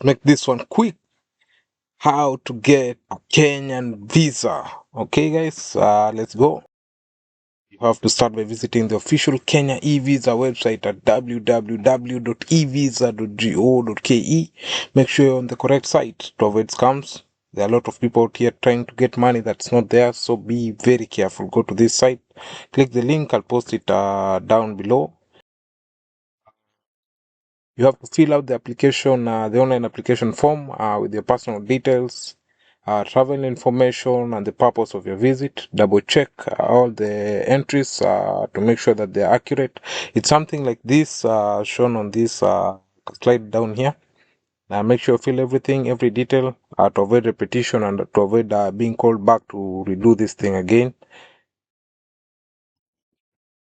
make this one quick. How to get a Kenyan visa. Okay, guys, let's go. You have to start by visiting the official Kenya eVisa website at www.evisa.go.ke. Make sure you're on the correct site to avoid scams. There are a lot of people out here trying to get money that's not there, so be very careful. Go to this site, click the link, I'll post it down below. You have to fill out the application, the online application form with your personal details, travel information, and the purpose of your visit. Double check all the entries to make sure that they're accurate. It's something like this shown on this slide down here. Make sure you fill everything, every detail to avoid repetition and to avoid being called back to redo this thing again.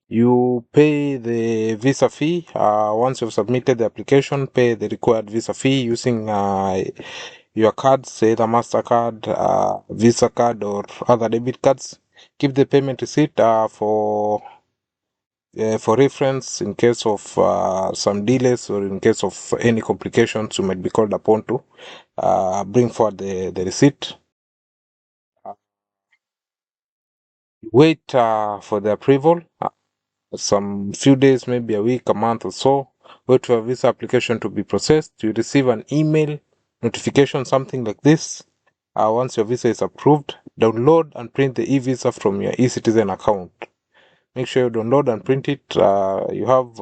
You pay the visa fee. Once you've submitted the application, pay the required visa fee using your cards, either MasterCard, Visa card, or other debit cards. Keep the payment receipt for reference in case of some delays or in case of any complications you might be called upon to bring forward the receipt. Wait for the approval. Some few days, maybe a week, a month or so. Wait for a visa application to be processed. You receive an email notification, something like this. Once your visa is approved, download and print the e-visa from your eCitizen account. Make sure you download and print it. You have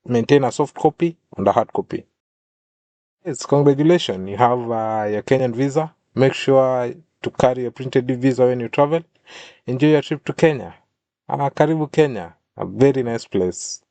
maintain a soft copy and a hard copy. Yes, congratulations. You have your Kenyan visa. Make sure to carry a printed e-visa when you travel. Enjoy your trip to Kenya. Karibu Kenya, a very nice place.